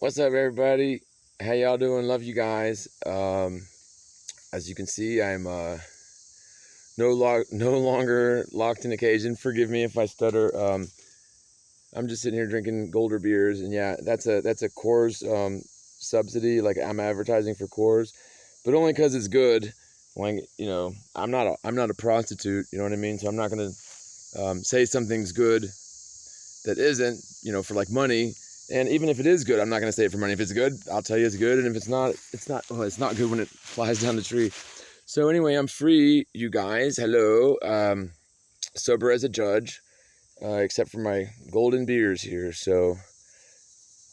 What's up, everybody? How y'all doing? Love you guys. As you can see, I'm no longer locked in a cage. And forgive me if I stutter. I'm just sitting here drinking Golder beers, and yeah, that's a Coors subsidy. Like, I'm advertising for Coors, but only because it's good. Like, I'm not a prostitute. You know what I mean? So I'm not gonna say something's good that isn't. For like money. And even if it is good, I'm not going to say it for money. If it's good, I'll tell you it's good. And if it's not, it's not. Oh, it's not good when it flies down the tree. So anyway, I'm free, you guys. Hello. Sober as a judge, except for my golden beers here. So,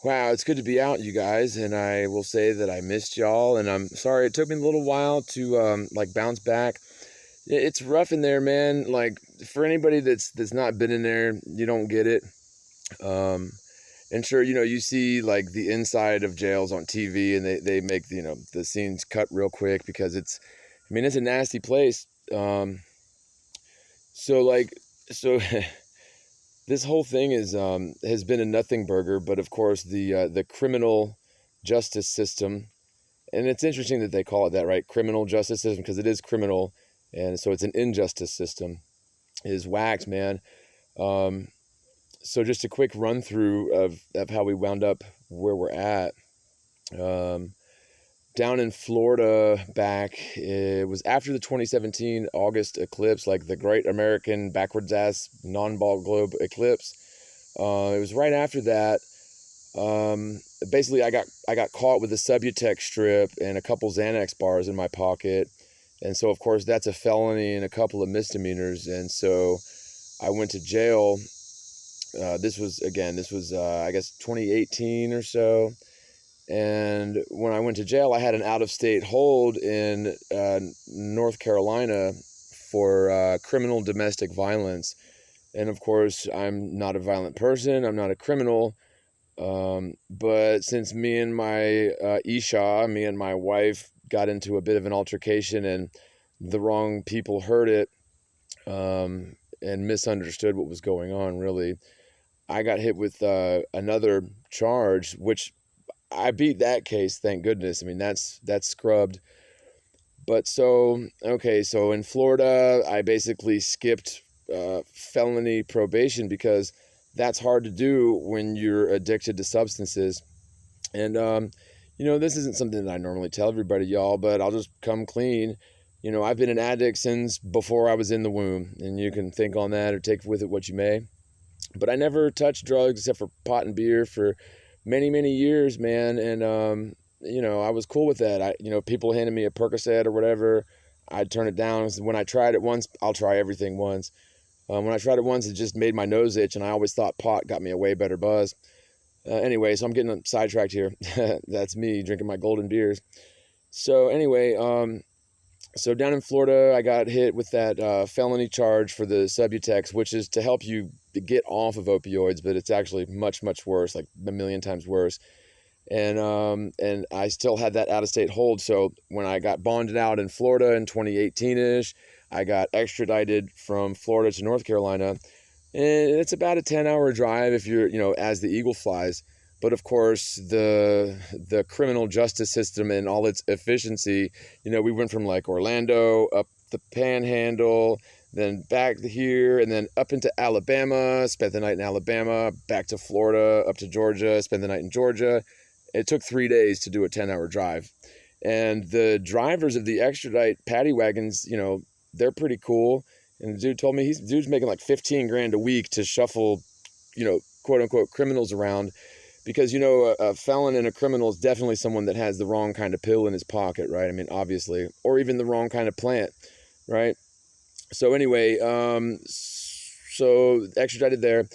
wow, it's good to be out, you guys. And I will say that I missed y'all. And I'm sorry it took me a little while to bounce back. It's rough in there, man. Like, for anybody that's not been in there, you don't get it. And sure, you see like the inside of jails on TV, and they make the scenes cut real quick because it's a nasty place. So this whole thing has been a nothing burger, but of course the criminal justice system, and it's interesting that they call it that, right? Criminal justice system, because it is criminal, and so it's an injustice system, is whacked, man. So just a quick run through of how we wound up where we're at. Down in Florida it was after the 2017 August eclipse, like the Great American Backwards Ass Non-Ball Globe eclipse. It was right after that. Basically, I got caught with a Subutex strip and a couple Xanax bars in my pocket. And so, of course, that's a felony and a couple of misdemeanors. And so I went to jail. This was I guess 2018 or so, and when I went to jail, I had an out-of-state hold in North Carolina for criminal domestic violence. And of course, I'm not a violent person, I'm not a criminal, but since me and my wife got into a bit of an altercation, and the wrong people heard it and misunderstood what was going on, really, I got hit with another charge, which I beat that case, thank goodness. That's scrubbed. But so in Florida, I basically skipped felony probation because that's hard to do when you're addicted to substances. And, this isn't something that I normally tell everybody, y'all, but I'll just come clean. I've been an addict since before I was in the womb, and you can think on that or take with it what you may. But I never touched drugs except for pot and beer for many, many years, man. And, I was cool with that. People handed me a Percocet or whatever, I'd turn it down. When I tried it once, I'll try everything once. When I tried it once, it just made my nose itch, and I always thought pot got me a way better buzz. Anyway, so I'm getting sidetracked here. That's me drinking my golden beers. So anyway, so down in Florida, I got hit with that felony charge for the Subutex, which is to help you get off of opioids, but it's actually much, much worse, like a million times worse. And I still had that out-of-state hold. So when I got bonded out in Florida in 2018-ish, I got extradited from Florida to North Carolina. And it's about a 10-hour drive if you're, as the eagle flies. But of course, the criminal justice system and all its efficiency, we went from like Orlando up the Panhandle, then back here, and then up into Alabama, spent the night in Alabama, back to Florida, up to Georgia, spent the night in Georgia. It took 3 days to do a 10-hour drive. And the drivers of the extradite paddy wagons, they're pretty cool. And the dude told me dude's making like 15 grand a week to shuffle, quote unquote criminals around. Because, a felon and a criminal is definitely someone that has the wrong kind of pill in his pocket, right? Obviously. Or even the wrong kind of plant, right? So anyway, so extradited there.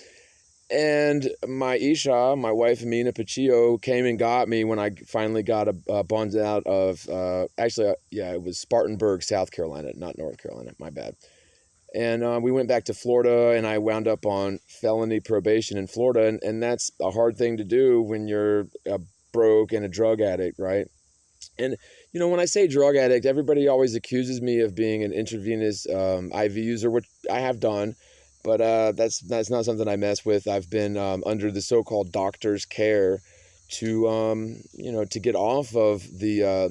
And my wife, Amina Paccio, came and got me when I finally got bonded out of, it was Spartanburg, South Carolina, not North Carolina, my bad. And we went back to Florida, and I wound up on felony probation in Florida. And that's a hard thing to do when you're broke and a drug addict, right? And, when I say drug addict, everybody always accuses me of being an intravenous IV user, which I have done. But that's not something I mess with. I've been under the so-called doctor's care to to get off of the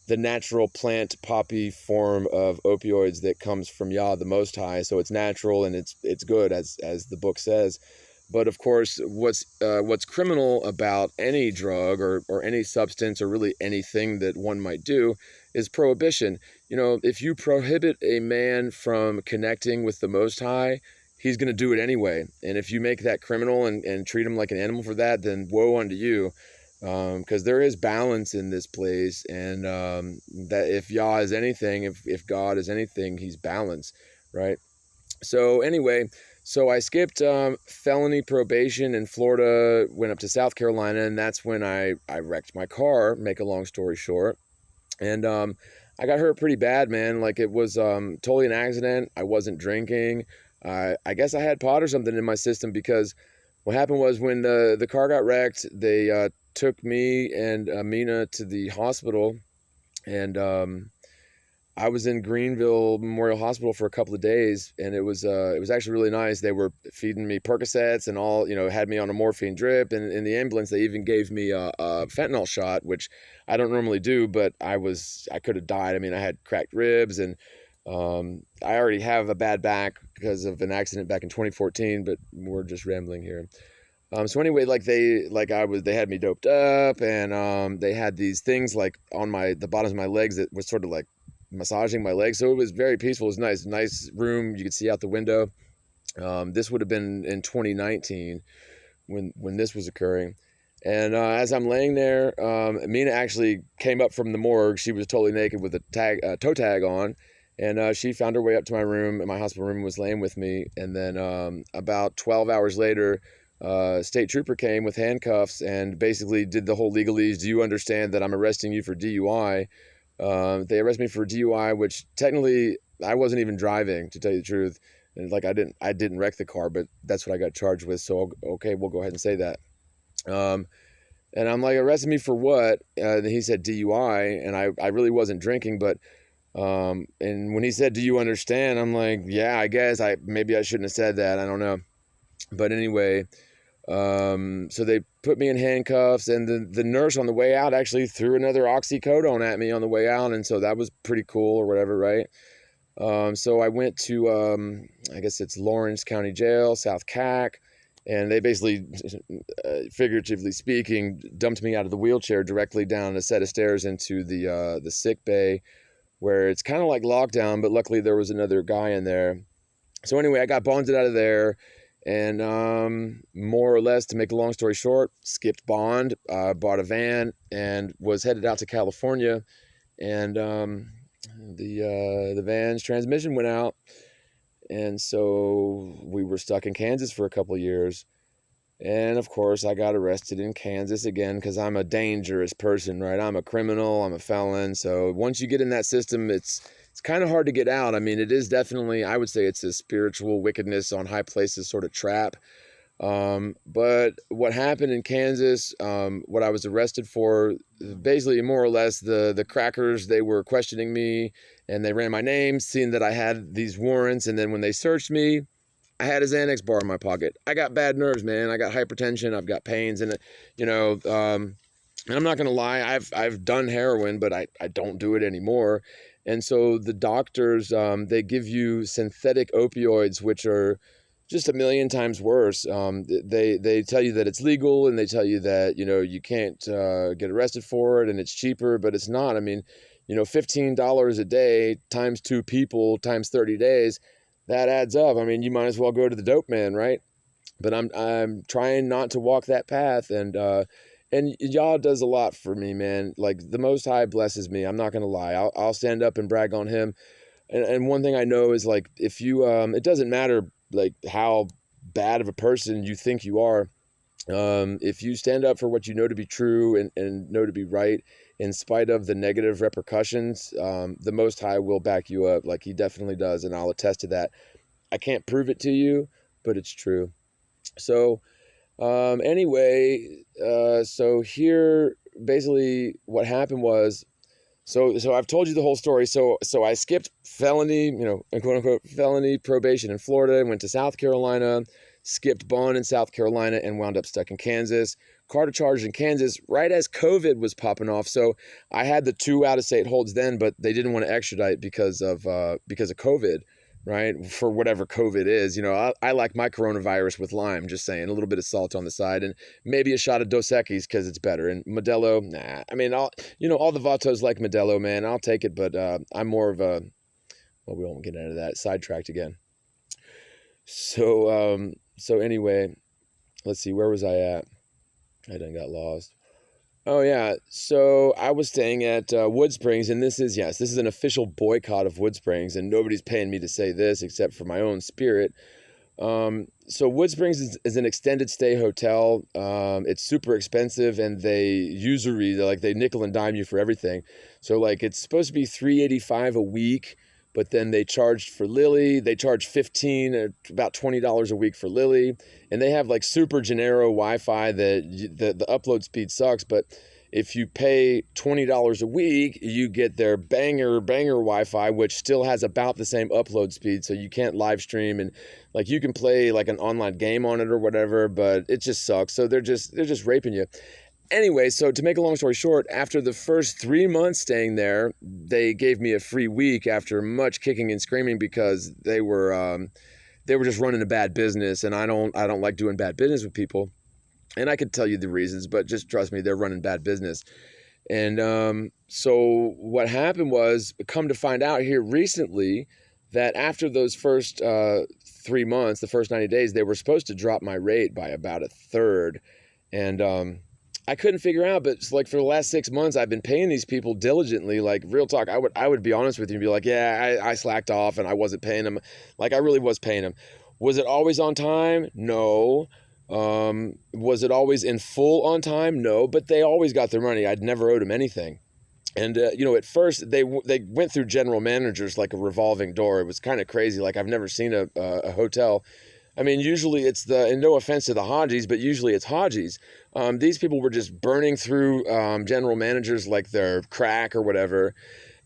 natural plant poppy form of opioids that comes from Yah the Most High. So it's natural and it's good, as the book says. But of course, what's criminal about any drug or any substance or really anything that one might do is prohibition. If you prohibit a man from connecting with the Most High, he's going to do it anyway. And if you make that criminal and treat him like an animal for that, then woe unto you. Because there is balance in this place, and that if Yah is anything, if God is anything, he's balance, right? So anyway, so I skipped felony probation in Florida, went up to South Carolina, and that's when I wrecked my car, make a long story short. And I got hurt pretty bad, man. Like, it was totally an accident. I wasn't drinking. I guess I had pot or something in my system, because what happened was, when the car got wrecked, they took me and Amina to the hospital, and I was in Greenville Memorial Hospital for a couple of days, and it was actually really nice. They were feeding me Percocets and all, had me on a morphine drip, and in the ambulance they even gave me a fentanyl shot, which I don't normally do, but I could have died. I mean, I had cracked ribs, and I already have a bad back because of an accident back in 2014, but we're just rambling here. So anyway, they had me doped up, and they had these things like on the bottoms of my legs that was sort of like massaging my legs. So it was very peaceful. It was nice room. You could see out the window. This would have been in 2019 when this was occurring. And as I'm laying there, Mina actually came up from the morgue. She was totally naked with a toe tag on. And she found her way up to my room, in my hospital room, and was laying with me. And then about 12 hours later, state trooper came with handcuffs and basically did the whole legalese. Do you understand that I'm arresting you for DUI? They arrested me for DUI, which technically I wasn't even driving, to tell you the truth. And I didn't wreck the car, but that's what I got charged with. So, okay, we'll go ahead and say that. And I'm like, arrested me for what? And he said DUI, and I really wasn't drinking, but and when he said, do you understand? I'm like, yeah, I guess maybe I shouldn't have said that. I don't know. But anyway, so they put me in handcuffs, and the nurse on the way out actually threw another oxycodone at me on the way out. And so that was pretty cool, or whatever, right? So I went to, I guess it's Lawrence County Jail, South CAC, and they basically, figuratively speaking, dumped me out of the wheelchair directly down a set of stairs into the sick bay, where it's kind of like lockdown, but luckily there was another guy in there. So anyway, I got bonded out of there, and more or less, to make a long story short, skipped bond, bought a van, and was headed out to California. And the van's transmission went out, and so we were stuck in Kansas for a couple of years. And of course, I got arrested in Kansas again, because I'm a dangerous person, right? I'm a criminal, I'm a felon. So once you get in that system, it's kind of hard to get out. I mean, it is definitely, I would say it's a spiritual wickedness on high places sort of trap. But what happened in Kansas, what I was arrested for, basically more or less the crackers, they were questioning me, and they ran my name, seeing that I had these warrants. And then when they searched me, I had a Xanax bar in my pocket. I got bad nerves, man. I got hypertension. I've got pains, and and I'm not gonna lie, I've done heroin, but I don't do it anymore. And so the doctors, they give you synthetic opioids, which are just a million times worse. They tell you that it's legal, and they tell you that you can't get arrested for it, and it's cheaper, but it's not. I mean, $15 a day times 2 people times 30 days. That adds up. I mean, you might as well go to the dope man, right? But I'm trying not to walk that path, and Yah does a lot for me, man. Like, the Most High blesses me. I'm not gonna lie. I'll stand up and brag on him. And one thing I know is, like, if you it doesn't matter like how bad of a person you think you are. If you stand up for what you know to be true and know to be right, in spite of the negative repercussions, the Most High will back you up. Like, he definitely does, and I'll attest to that. I can't prove it to you, but it's true. So anyway, so here, basically what happened was, so I've told you the whole story. So I skipped felony, quote unquote felony probation in Florida, went to South Carolina, skipped bond in South Carolina, and wound up stuck in Kansas. Carter charged in Kansas right as COVID was popping off. So I had the 2 out-of-state holds then, but they didn't want to extradite because of COVID, right? For whatever COVID is. I like my coronavirus with lime, just saying, a little bit of salt on the side, and maybe a shot of Dos Equis because it's better. And Modelo, nah. I mean, all the Vatos like Modelo, man. I'll take it, but I'm more of a, well, we won't get into that. Sidetracked again. So anyway, let's see, where was I at? I done got lost. Oh yeah, so I was staying at Wood Springs, and this is an official boycott of Wood Springs, and nobody's paying me to say this except for my own spirit. So Wood Springs is an extended stay hotel. It's super expensive, and they nickel and dime you for everything. So like it's supposed to be $385 a week. But then they charged for Lily. They charge $15, about $20 a week for Lily, and they have like super Gennaro Wi-Fi that the upload speed sucks. But if you pay $20 a week, you get their banger Wi-Fi, which still has about the same upload speed. So you can't live stream, and like you can play like an online game on it or whatever, but it just sucks. So they're just raping you. Anyway, so to make a long story short, after the first 3 months staying there, they gave me a free week after much kicking and screaming because they were just running a bad business, and I don't like doing bad business with people. And I could tell you the reasons, but just trust me, they're running bad business. And so what happened was, come to find out here recently, that after those first 3 months, the first 90 days, they were supposed to drop my rate by about a third. And I couldn't figure out, but it's like for the last 6 months, I've been paying these people diligently. Like, real talk, I would be honest with you and be like, yeah, I slacked off and I wasn't paying them. Like, I really was paying them. Was it always on time? No. Was it always in full on time? No, but they always got their money. I'd never owed them anything. And, at first they went through general managers like a revolving door. It was kind of crazy. Like, I've never seen a hotel. I mean, usually it's and no offense to the Hodgies, but usually it's Hodgies. These people were just burning through general managers like they're crack or whatever.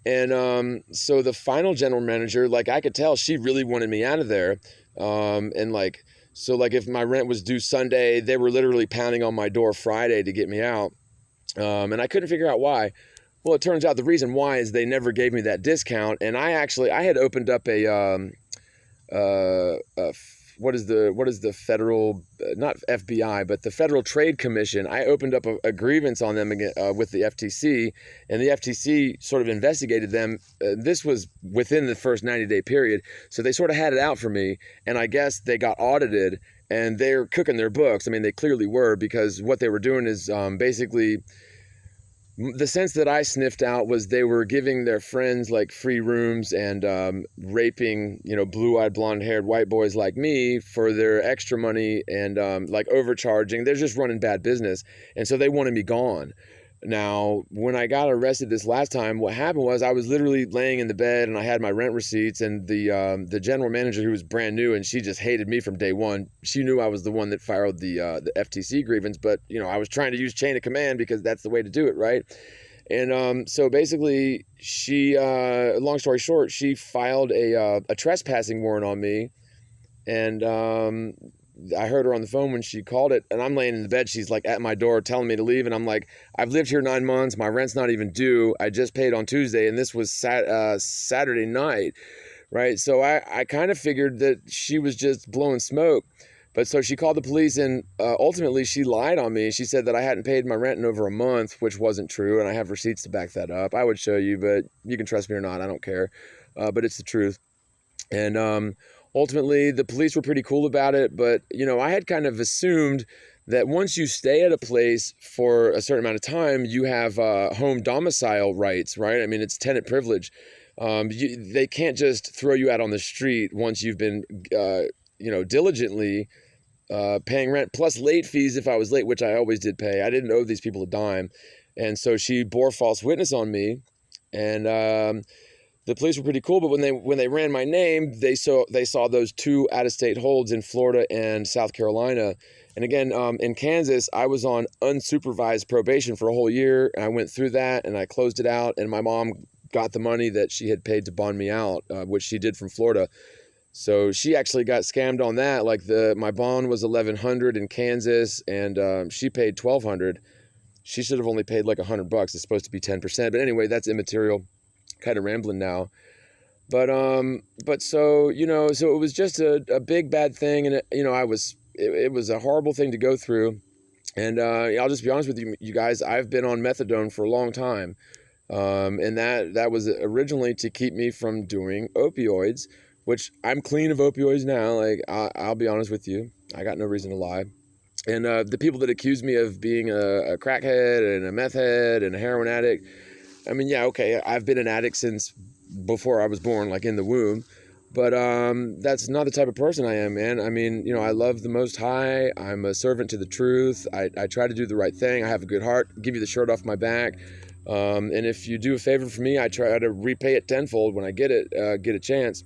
And so the final general manager, like I could tell she really wanted me out of there. So if my rent was due Sunday, they were literally pounding on my door Friday to get me out. And I couldn't figure out why. Well, it turns out the reason why is they never gave me that discount. And I had opened up what is the federal, not FBI, but the Federal Trade Commission. I opened up a grievance on them again, with the FTC, and the FTC sort of investigated them. This was within the first 90-day period, so they sort of had it out for me, and I guess they got audited, and they're cooking their books. I mean, they clearly were, because what they were doing is basically, the sense that I sniffed out was they were giving their friends like free rooms and raping, blue-eyed, blonde-haired white boys like me for their extra money and like overcharging. They're just running bad business. And so they wanted me gone. Now, when I got arrested this last time, what happened was I was literally laying in the bed and I had my rent receipts, and the general manager, who was brand new, and she just hated me from day one. She knew I was the one that filed the FTC grievance, but I was trying to use chain of command because that's the way to do it, right? And so basically, she, long story short, she filed a trespassing warrant on me, and I heard her on the phone when she called it, and I'm laying in the bed. She's like at my door telling me to leave, and I'm like, I've lived here 9 months. My rent's not even due. I just paid on Tuesday, and this was Saturday night, right? So I kind of figured that she was just blowing smoke. But so she called the police, and ultimately she lied on me. She said that I hadn't paid my rent in over a month, which wasn't true, and I have receipts to back that up. I would show you, but you can trust me or not. I don't care. But it's the truth. And ultimately, the police were pretty cool about it, but, I had kind of assumed that once you stay at a place for a certain amount of time, you have home domicile rights, right? I mean, it's tenant privilege. They can't just throw you out on the street once you've been, diligently paying rent, plus late fees if I was late, which I always did pay. I didn't owe these people a dime. And so she bore false witness on me, and the police were pretty cool, but when they ran my name, they saw those 2 out-of-state holds in Florida and South Carolina. And again, in Kansas, I was on unsupervised probation for a whole year, and I went through that, and I closed it out, and my mom got the money that she had paid to bond me out, which she did from Florida. So she actually got scammed on that. Like my bond was $1,100 in Kansas, and she paid $1,200. She should have only paid like $100. It's supposed to be 10%, but anyway, that's immaterial. Kind of rambling now. But so, so it was just a big bad thing, and it was a horrible thing to go through. And I'll just be honest with you guys, I've been on methadone for a long time. And that was originally to keep me from doing opioids, which I'm clean of opioids now. Like, I'll be honest with you, I got no reason to lie. And the people that accuse me of being a crackhead and a meth head and a heroin addict, I mean, yeah, okay, I've been an addict since before I was born, like in the womb. But that's not the type of person I am, man. I mean, I love the Most High. I'm a servant to the truth. I try to do the right thing. I have a good heart. Give you the shirt off my back. And if you do a favor for me, I try to repay it tenfold when I get a chance.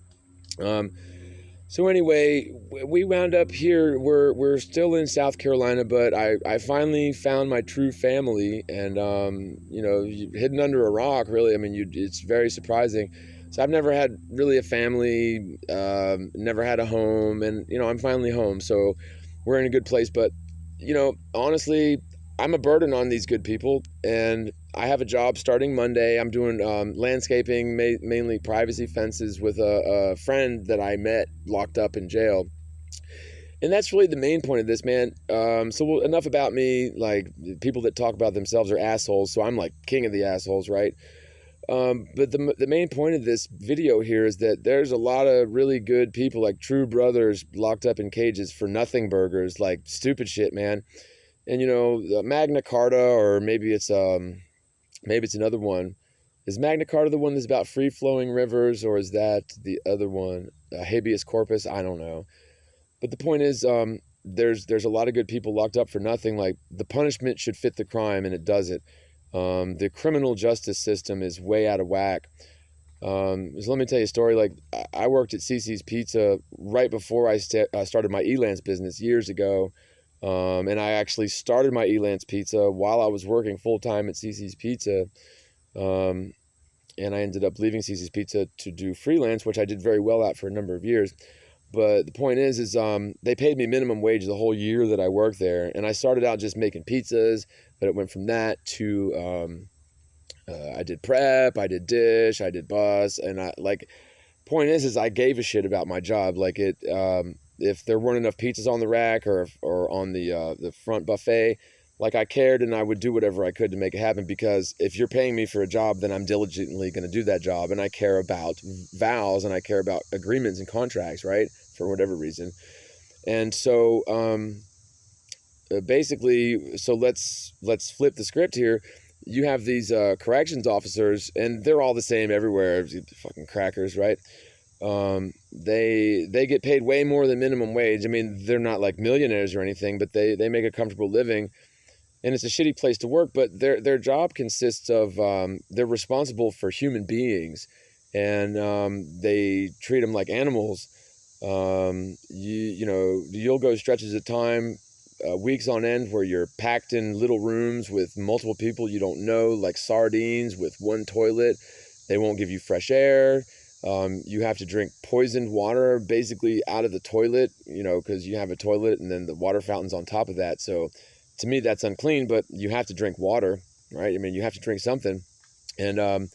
So anyway, we wound up here. We're still in South Carolina, but I finally found my true family, and hidden under a rock. Really, I mean, it's very surprising. So I've never had really a family, never had a home, and I'm finally home. So we're in a good place. But honestly, I'm a burden on these good people, and I have a job starting Monday. I'm doing landscaping, mainly privacy fences, with a friend that I met locked up in jail. And that's really the main point of this, man. So enough about me. Like, people that talk about themselves are assholes, so I'm like king of the assholes, right? But the main point of this video here is that there's a lot of really good people, like true brothers, locked up in cages for nothing burgers, like stupid shit, man. And Magna Carta, or maybe it's another one. Is Magna Carta the one that's about free-flowing rivers, or is that the other one, habeas corpus? I don't know. But the point is, there's a lot of good people locked up for nothing. Like, the punishment should fit the crime, and it doesn't. The criminal justice system is way out of whack. So let me tell you a story. Like, I worked at CC's Pizza right before I started my Elance business years ago. And I actually started my Elance Pizza while I was working full-time at CC's Pizza. And I ended up leaving CC's Pizza to do freelance, which I did very well at for a number of years. But the point is they paid me minimum wage the whole year that I worked there. And I started out just making pizzas, but it went from that to I did prep, I did dish, I did bus, and point is I gave a shit about my job. Like, if there weren't enough pizzas on the rack or on the front buffet, like, I cared, and I would do whatever I could to make it happen, because if you're paying me for a job, then I'm diligently going to do that job, and I care about vows, and I care about agreements and contracts, right, for whatever reason. And so basically, so let's flip the script here. You have these corrections officers, and they're all the same everywhere, fucking crackers, right? They get paid way more than minimum wage. I mean, they're not like millionaires or anything, but they make a comfortable living, and it's a shitty place to work. But their job consists of they're responsible for human beings, and they treat them like animals. You'll go stretches of time, weeks on end, where you're packed in little rooms with multiple people you don't know, like sardines with one toilet. They won't give you fresh air. You have to drink poisoned water basically out of the toilet, because you have a toilet and then the water fountain's on top of that. So to me, that's unclean, but you have to drink water, right? I mean, you have to drink something. And,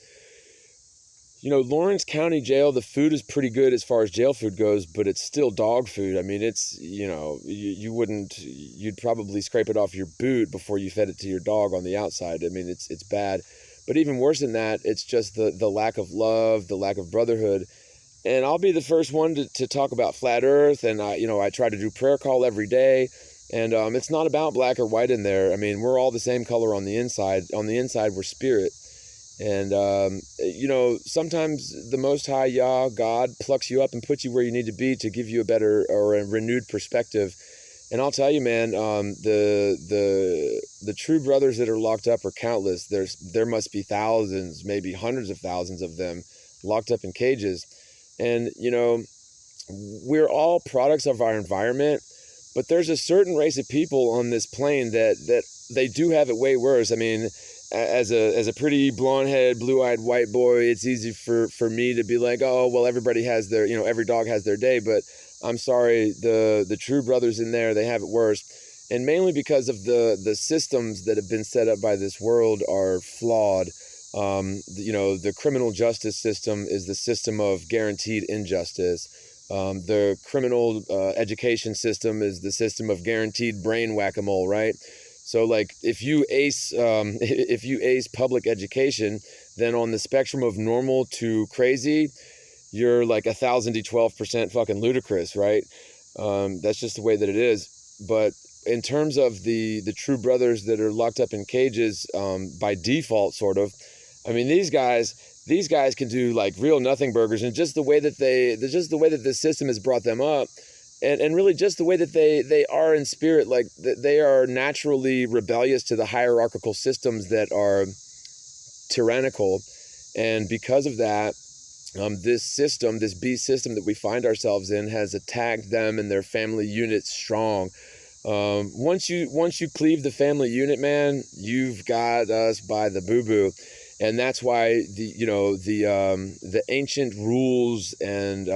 Lawrence County Jail, the food is pretty good as far as jail food goes, but it's still dog food. I mean, it's, you'd probably scrape it off your boot before you fed it to your dog on the outside. I mean, it's bad. But even worse than that, it's just the lack of love, the lack of brotherhood. And I'll be the first one to talk about flat earth. And I try to do prayer call every day. And it's not about black or white in there. I mean, we're all the same color on the inside. On the inside, we're spirit. And, sometimes the Most High Yah, God, plucks you up and puts you where you need to be to give you a better or a renewed perspective. And I'll tell you, man, the true brothers that are locked up are countless. There must be thousands, maybe hundreds of thousands of them locked up in cages. And, we're all products of our environment, but there's a certain race of people on this plane that they do have it way worse. I mean, as a pretty blonde-headed, blue-eyed white boy, it's easy for me to be like, oh, well, everybody has their, every dog has their day. But I'm sorry, the true brothers in there, they have it worse. And mainly because of the systems that have been set up by this world are flawed. The criminal justice system is the system of guaranteed injustice. The criminal education system is the system of guaranteed brain whack-a-mole, right? So like if you ace public education, then on the spectrum of normal to crazy, you're like 1,000 to 12% fucking ludicrous, right? That's just the way that it is. But in terms of the true brothers that are locked up in cages by default, sort of, I mean, these guys can do like real nothing burgers, and just the way that the system has brought them up. And really just the way that they are in spirit, like they are naturally rebellious to the hierarchical systems that are tyrannical. And because of that, this beast system that we find ourselves in has attacked them and their family units strong. Once you cleave the family unit, man, you've got us by the boo-boo. And that's why the ancient rules and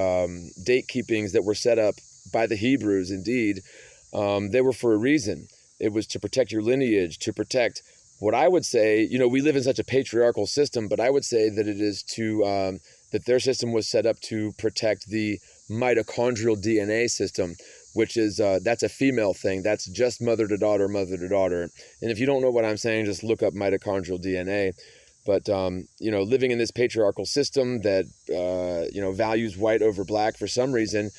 date keepings that were set up by the Hebrews, indeed, they were for a reason. It was to protect your lineage, to protect what I would say, we live in such a patriarchal system, but I would say that it is that their system was set up to protect the mitochondrial DNA system, which is, that's a female thing. That's just mother to daughter, mother to daughter. And if you don't know what I'm saying, just look up mitochondrial DNA. But, living in this patriarchal system that, values white over black for some reason,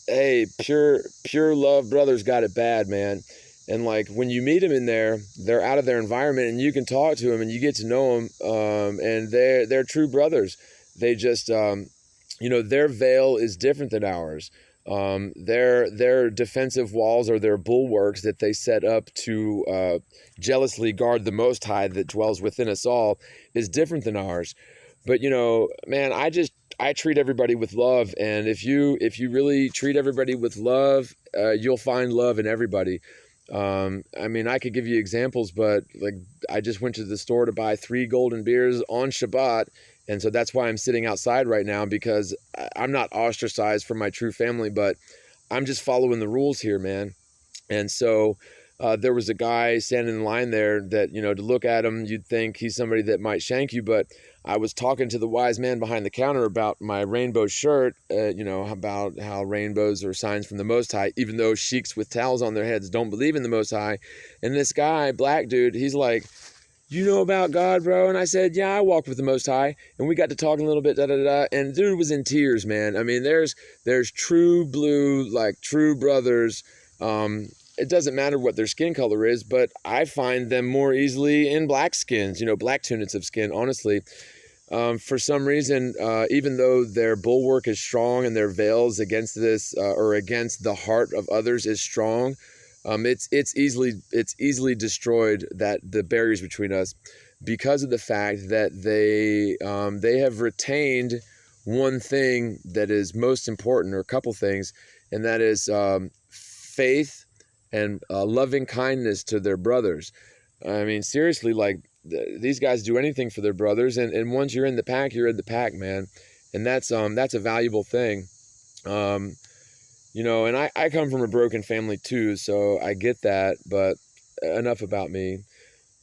hey, pure love brothers got it bad, man. And like when you meet them in there, they're out of their environment and you can talk to them and you get to know them, and they're true brothers. They just, their veil is different than ours. Their defensive walls or their bulwarks that they set up to jealously guard the Most High that dwells within us all is different than ours. But man, I treat everybody with love, and if you really treat everybody with love, you'll find love in everybody. I mean, I could give you examples, but like I just went to the store to buy 3 golden beers on Shabbat. And so that's why I'm sitting outside right now, because I'm not ostracized from my true family, but I'm just following the rules here, man. And so there was a guy standing in line there that, to look at him, you'd think he's somebody that might shank you. But I was talking to the wise man behind the counter about my rainbow shirt, about how rainbows are signs from the Most High, even though sheiks with towels on their heads don't believe in the Most High. And this guy, black dude, he's like, you know about God, bro? And I said, yeah, I walk with the Most High. And we got to talking a little bit, and dude was in tears, man. I mean, there's true blue, like true brothers. It doesn't matter what their skin color is, but I find them more easily in black skins, black tunics of skin, honestly. For some reason, even though their bulwark is strong and their veils against this, or against the heart of others is strong, it's easily destroyed, that the barriers between us, because of the fact that they have retained one thing that is most important, or a couple things, and that is faith and loving kindness to their brothers. I mean, seriously, like these guys do anything for their brothers, and once you're in the pack, you're in the pack, man, and that's a valuable thing. And I come from a broken family too, so I get that, but enough about me.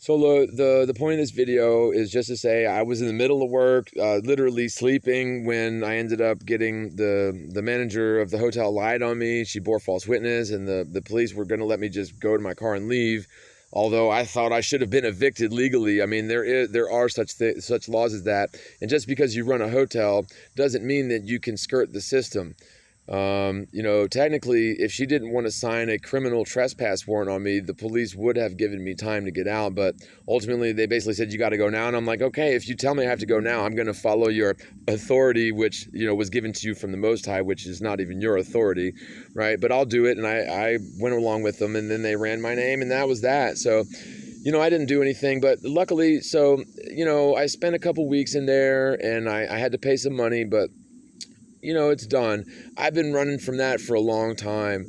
So the point of this video is just to say I was in the middle of work, literally sleeping, when I ended up getting the manager of the hotel lied on me. She bore false witness, and the police were going to let me just go to my car and leave. Although I thought I should have been evicted legally. I mean, there are such laws as that. And just because you run a hotel doesn't mean that you can skirt the system. Technically, if she didn't want to sign a criminal trespass warrant on me, the police would have given me time to get out. But ultimately, they basically said, you got to go now. And I'm like, okay, if you tell me I have to go now, I'm going to follow your authority, which, was given to you from the Most High, which is not even your authority, right? But I'll do it. And I went along with them, and then they ran my name, and that was that. So, I didn't do anything, but luckily, so, I spent a couple weeks in there, and I had to pay some money, but it's done. I've been running from that for a long time.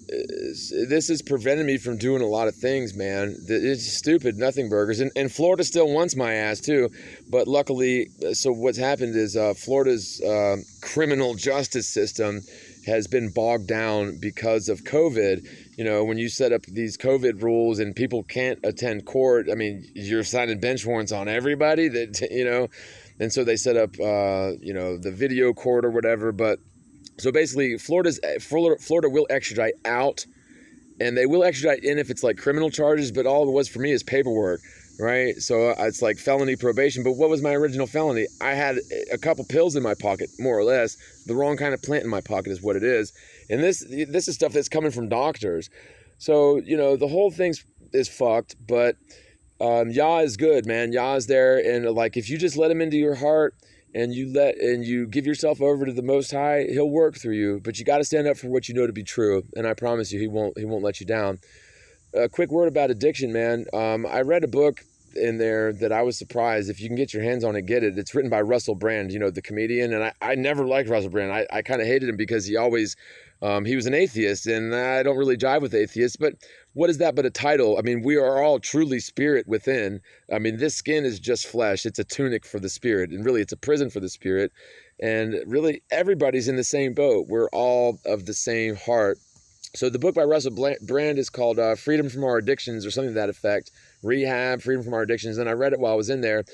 this has prevented me from doing a lot of things, man. It's stupid, nothing burgers. And Florida still wants my ass too. But luckily, so what's happened is Florida's criminal justice system has been bogged down because of COVID. You know, when you set up these COVID rules and people can't attend court, I mean, you're signing bench warrants on everybody that, you know, and so they set up, you know, the video court or whatever. But so basically, Florida will extradite out, and they will extradite in if it's like criminal charges, but all it was for me is paperwork, right? So it's like felony probation. But what was my original felony? I had a couple pills in my pocket, more or less. The wrong kind of plant in my pocket is what it is. And this is stuff that's coming from doctors. So, you know, the whole thing is fucked, but Yah is good, man. Yah is there, and like if you just let him into your heart, and you give yourself over to the Most High, He'll work through you. But you got to stand up for what you know to be true, and I promise you, He won't let you down. A quick word about addiction, man. I read a book in there that I was surprised. If you can get your hands on it, get it. It's written by Russell Brand, you know, the comedian, and I never liked Russell Brand. I kind of hated him because he always he was an atheist, and I don't really jive with atheists. But what is that but a title? I mean, we are all truly spirit within. I mean, this skin is just flesh. It's a tunic for the spirit, and really it's a prison for the spirit. And really everybody's in the same boat. We're all of the same heart. So the book by Russell Brand is called Freedom from Our Addictions, or something to that effect. Rehab, Freedom from Our Addictions. And I read it while I was in there.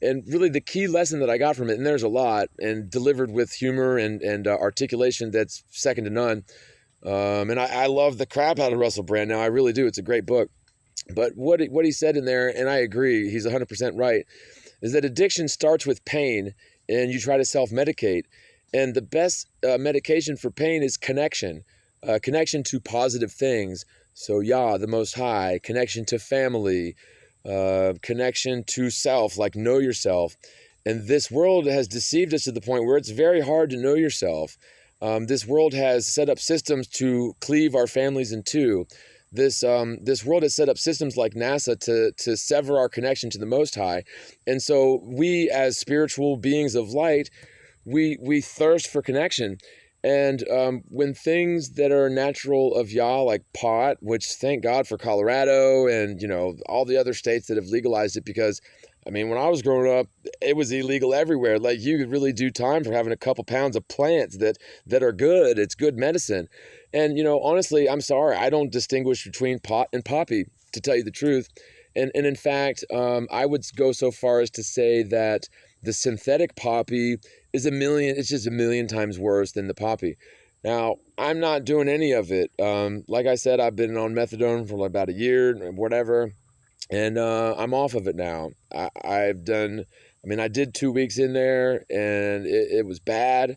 And really the key lesson that I got from it, and there's a lot, and delivered with humor and articulation that's second to none. And I love the crap out of Russell Brand now. I really do. It's a great book. But what he said in there, and I agree, he's 100% right, is that addiction starts with pain, and you try to self-medicate. And the best medication for pain is connection. Connection to positive things. So Yah, the Most High, connection to family, connection to self, like know yourself. And this world has deceived us to the point where it's very hard to know yourself. This world has set up systems to cleave our families in two. This world has set up systems like NASA to sever our connection to the Most High. And so we, as spiritual beings of light, we thirst for connection. And when things that are natural of Yah, like pot, which thank God for Colorado and, you know, all the other states that have legalized it, because, I mean, when I was growing up, it was illegal everywhere. Like, you could really do time for having a couple pounds of plants that are good. It's good medicine. And, you know, honestly, I'm sorry, I don't distinguish between pot and poppy, to tell you the truth. And in fact, I would go so far as to say that the synthetic poppy is it's just a million times worse than the poppy. Now, I'm not doing any of it. Like I said, I've been on methadone for about a year, whatever, and I'm off of it now. I did 2 weeks in there, and it was bad.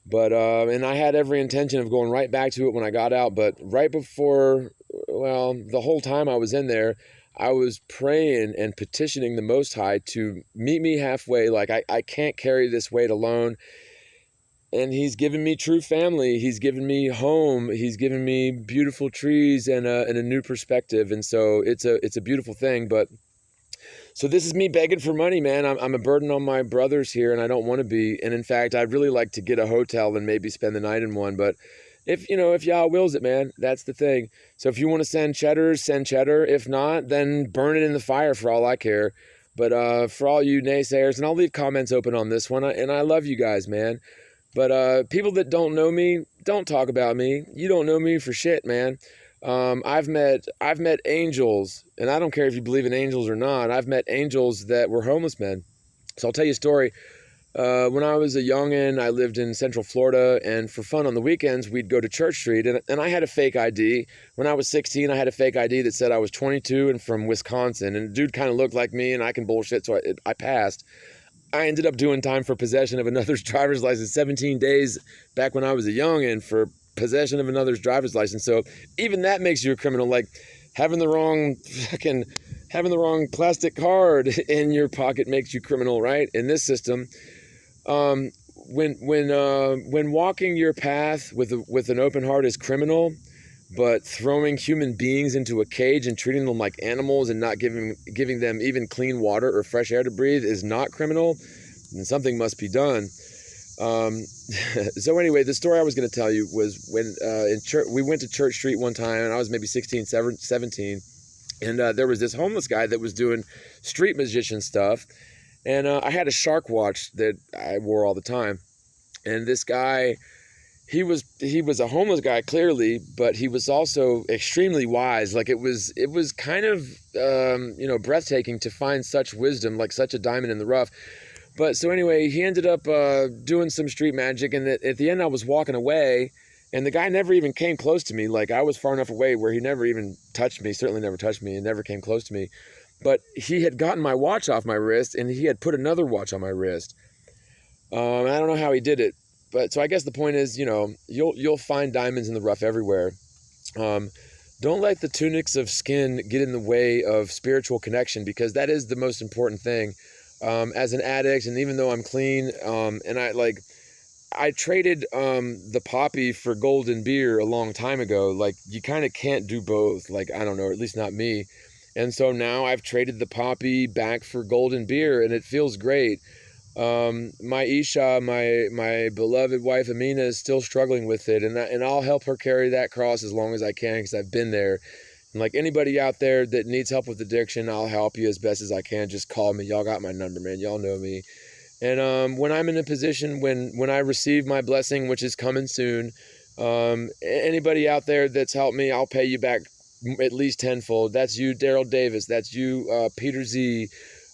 But, and I had every intention of going right back to it when I got out. But right before, the whole time I was in there, I was praying and petitioning the Most High to meet me halfway. Like, I can't carry this weight alone. And He's given me true family. He's given me home. He's given me beautiful trees and a new perspective. And so it's a beautiful thing. But so this is me begging for money, man. I'm a burden on my brothers here, and I don't want to be. And in fact, I'd really like to get a hotel and maybe spend the night in one. But if Yah wills it, man, that's the thing. So if you want to send cheddar, send cheddar. If not, then burn it in the fire for all I care. But for all you naysayers, and I'll leave comments open on this one, and I love you guys, man. But people that don't know me, don't talk about me. You don't know me for shit, man. I've met angels, and I don't care if you believe in angels or not. I've met angels that were homeless men. So I'll tell you a story. When I was a youngin', I lived in Central Florida, and for fun on the weekends, we'd go to Church Street, and I had a fake ID. When I was 16, I had a fake ID that said I was 22 and from Wisconsin, and the dude kind of looked like me, and I can bullshit, so I passed. I ended up doing time for possession of another's driver's license, 17 days back when I was a youngin' for possession of another's driver's license. So even that makes you a criminal, like having the wrong plastic card in your pocket makes you criminal, right? In this system. When walking your path with an open heart is criminal, but throwing human beings into a cage and treating them like animals and not giving them even clean water or fresh air to breathe is not criminal, then something must be done. So anyway, the story I was going to tell you was when in church, we went to Church Street one time, and I was maybe 16, 17, and there was this homeless guy that was doing street magician stuff, and I had a shark watch that I wore all the time, and this guy, he was a homeless guy clearly, but he was also extremely wise. Like it was kind of breathtaking to find such wisdom, like such a diamond in the rough. But so anyway, he ended up doing some street magic, and at the end I was walking away, and the guy never even came close to me. Like I was far enough away where he never even touched me, certainly never touched me, and never came close to me. But he had gotten my watch off my wrist, and he had put another watch on my wrist. I don't know how he did it, but so I guess the point is, you'll find diamonds in the rough everywhere. Um, don't let the tunics of skin get in the way of spiritual connection, because that is the most important thing. As an addict, and even though I'm clean, and I traded the poppy for golden beer a long time ago. Like you kind of can't do both. Like I don't know, at least not me. And so now I've traded the poppy back for golden beer, and it feels great. My Isha, my beloved wife Amina, is still struggling with it, and I'll help her carry that cross as long as I can, because I've been there. And like anybody out there that needs help with addiction, I'll help you as best as I can. Just call me. Y'all got my number, man. Y'all know me. And when I'm in a position, when I receive my blessing, which is coming soon, anybody out there that's helped me, I'll pay you back at least tenfold. That's you, Daryl Davis. That's you, Peter Z.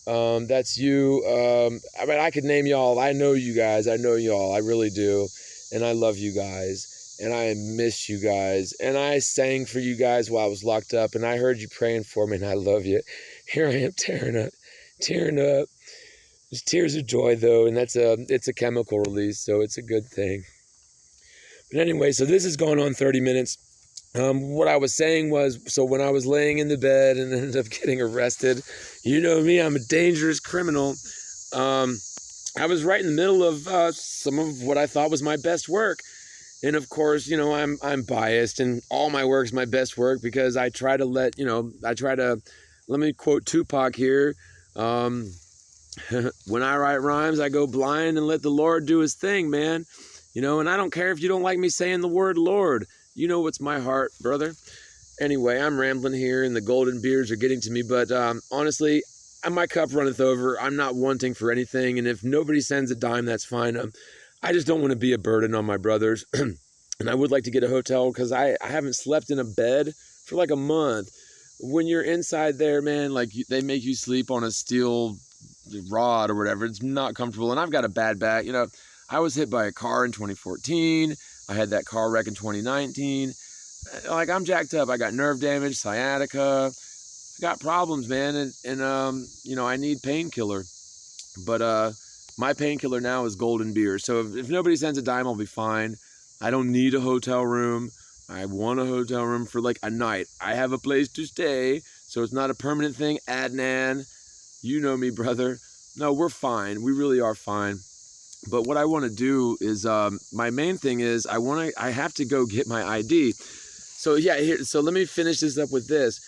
That's you. I mean, I could name y'all. I know you guys. I know y'all. I really do. And I love you guys. And I miss you guys. And I sang for you guys while I was locked up. And I heard you praying for me. And I love you. Here I am tearing up. There's tears of joy, though. And it's a chemical release. So it's a good thing. But anyway, so this has gone on 30 minutes. What I was saying was, so when I was laying in the bed and ended up getting arrested, you know me, I'm a dangerous criminal. I was right in the middle of some of what I thought was my best work. And of course, I'm biased, and all my work's my best work, because I try to let me quote Tupac here. When I write rhymes, I go blind and let the Lord do his thing, man. And I don't care if you don't like me saying the word Lord. You know what's my heart, brother. Anyway, I'm rambling here, and the golden beers are getting to me. But honestly, my cup runneth over. I'm not wanting for anything. And if nobody sends a dime, that's fine. I just don't want to be a burden on my brothers. And I would like to get a hotel, because I haven't slept in a bed for like a month. When you're inside there, man, like they make you sleep on a steel rod or whatever. It's not comfortable. And I've got a bad back. I was hit by a car in 2014. I had that car wreck in 2019. Like, I'm jacked up. I got nerve damage, sciatica. I got problems, man. And I need painkiller. But my painkiller now is golden beer. So if nobody sends a dime, I'll be fine. I don't need a hotel room. I want a hotel room for like a night. I have a place to stay, so it's not a permanent thing. Adnan, you know me, brother. No, we're fine. We really are fine. But what I want to do is, my main thing is I have to go get my ID. So yeah, so let me finish this up with this.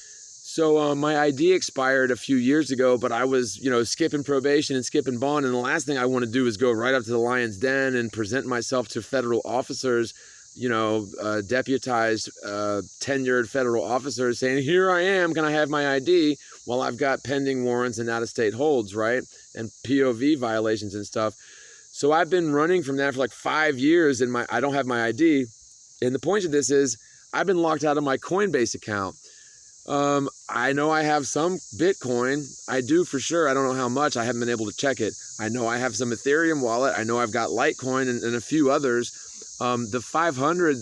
So my ID expired a few years ago, but I was, skipping probation and skipping bond. And the last thing I want to do is go right up to the lion's den and present myself to federal officers, deputized, tenured federal officers saying, here I am, can I have my ID? While I've got pending warrants and out-of-state holds, right? And POV violations and stuff. So I've been running from that for like 5 years, and I don't have my ID. And the point of this is, I've been locked out of my Coinbase account. I know I have some Bitcoin. I do for sure. I don't know how much. I haven't been able to check it. I know I have some Ethereum wallet. I know I've got Litecoin and a few others. The 500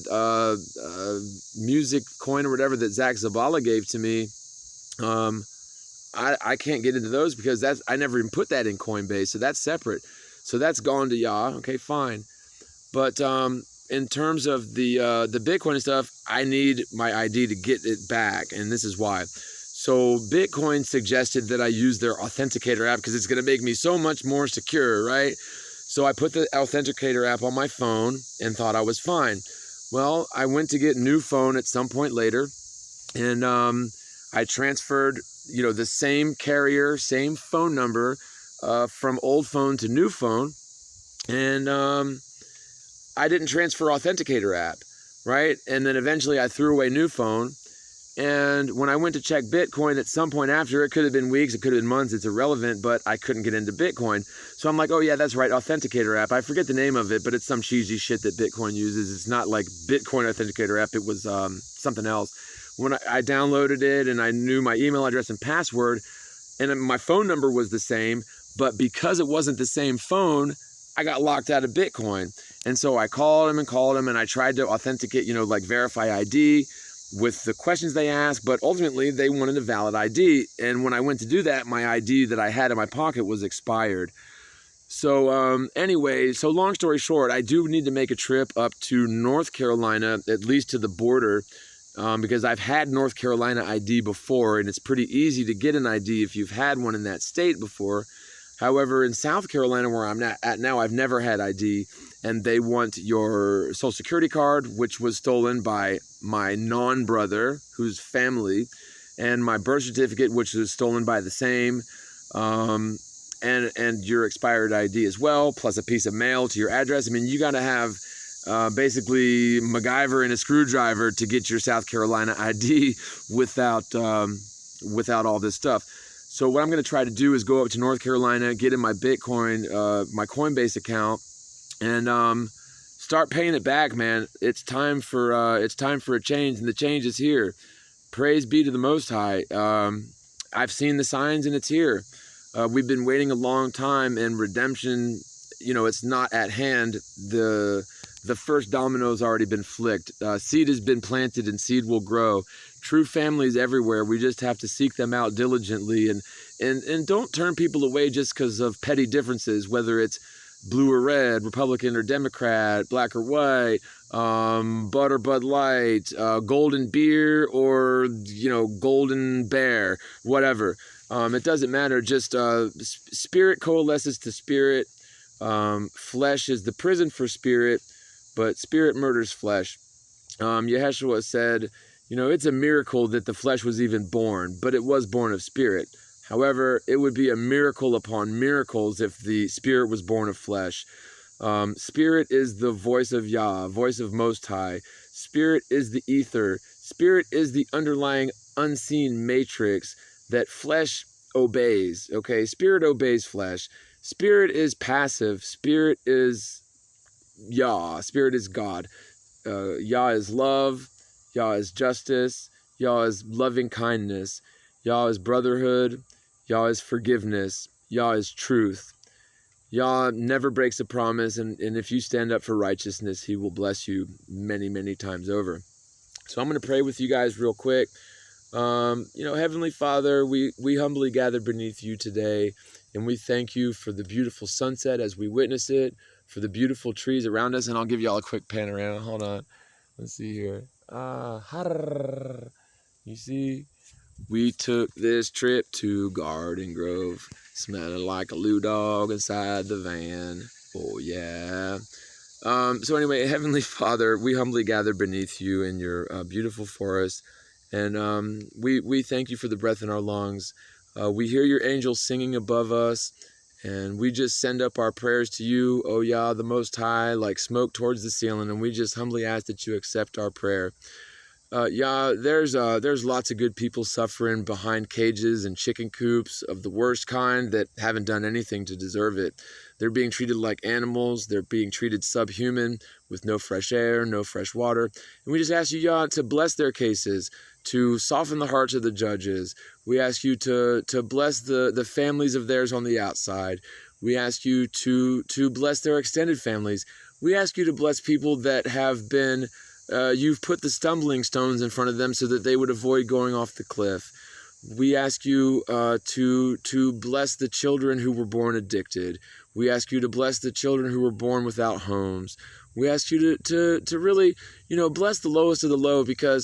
music coin or whatever that Zach Zabala gave to me, I can't get into those because I never even put that in Coinbase. So that's separate. So that's gone to y'all. Okay, fine. But in terms of the Bitcoin and stuff, I need my ID to get it back, and this is why. So Bitcoin suggested that I use their Authenticator app because it's going to make me so much more secure, right? So I put the Authenticator app on my phone and thought I was fine. Well, I went to get a new phone at some point later, and I transferred, the same carrier, same phone number from old phone to new phone. and I didn't transfer Authenticator app, right? And then eventually I threw away New Phone. And when I went to check Bitcoin at some point after, it could have been weeks, it could have been months, it's irrelevant, but I couldn't get into Bitcoin. So I'm like, oh yeah, that's right, Authenticator app. I forget the name of it, but it's some cheesy shit that Bitcoin uses. It's not like Bitcoin Authenticator app, it was something else. When I downloaded it and I knew my email address and password, and my phone number was the same, but because it wasn't the same phone, I got locked out of Bitcoin. And so I called him and I tried to authenticate, like verify ID with the questions they asked, but ultimately they wanted a valid ID. And when I went to do that, my ID that I had in my pocket was expired. So anyway, so long story short, I do need to make a trip up to North Carolina, at least to the border, because I've had North Carolina ID before, and it's pretty easy to get an ID if you've had one in that state before. However, in South Carolina, where I'm at now, I've never had ID, and they want your Social Security card, which was stolen by my non-brother, whose family, and my birth certificate, which was stolen by the same, and your expired ID as well, plus a piece of mail to your address. I mean, you got to have basically MacGyver and a screwdriver to get your South Carolina ID without all this stuff. So what I'm going to try to do is go up to North Carolina, get in my Bitcoin, my Coinbase account, and start paying it back, man. It's time for a change, and the change is here. Praise be to the Most High. I've seen the signs, and it's here. We've been waiting a long time, and redemption, it's not at hand. The first domino's already been flicked. Seed has been planted, and seed will grow. True families everywhere. We just have to seek them out diligently, and don't turn people away just because of petty differences, whether it's blue or red, Republican or Democrat, black or white, Bud or Bud Light, golden beer or golden bear, whatever. It doesn't matter. Just spirit coalesces to spirit. Flesh is the prison for spirit, but spirit murders flesh. Yeshua said, it's a miracle that the flesh was even born, but it was born of spirit. However, it would be a miracle upon miracles if the spirit was born of flesh. Spirit is the voice of Yah, voice of Most High. Spirit is the ether. Spirit is the underlying unseen matrix that flesh obeys. Okay, spirit obeys flesh. Spirit is passive. Spirit is Yah. Spirit is God. Yah is love. Yah is justice. Yah is loving kindness. Yah is brotherhood. Yah is forgiveness. Yah is truth. Yah never breaks a promise, and if you stand up for righteousness, he will bless you many, many times over. So I'm going to pray with you guys real quick. Heavenly Father, we humbly gather beneath you today, and we thank you for the beautiful sunset as we witness it, for the beautiful trees around us, and I'll give you all a quick panorama. Hold on. Let's see here. You see? We took this trip to Garden Grove, smelling like a loo dog inside the van. Oh, yeah. So anyway, Heavenly Father, we humbly gather beneath you in your beautiful forest, and we thank you for the breath in our lungs. We hear your angels singing above us, and we just send up our prayers to you, O Yah, the Most High, like smoke towards the ceiling, and we just humbly ask that you accept our prayer. Yah, there's lots of good people suffering behind cages and chicken coops of the worst kind that haven't done anything to deserve it. They're being treated like animals. They're being treated subhuman with no fresh air, no fresh water. And we just ask you, Yah, to bless their cases, to soften the hearts of the judges. We ask you to bless the families of theirs on the outside. We ask you to bless their extended families. We ask you to bless people that have been you've put the stumbling stones in front of them so that they would avoid going off the cliff. We ask you to bless the children who were born addicted. We ask you to bless the children who were born without homes. We ask you to really, bless the lowest of the low, because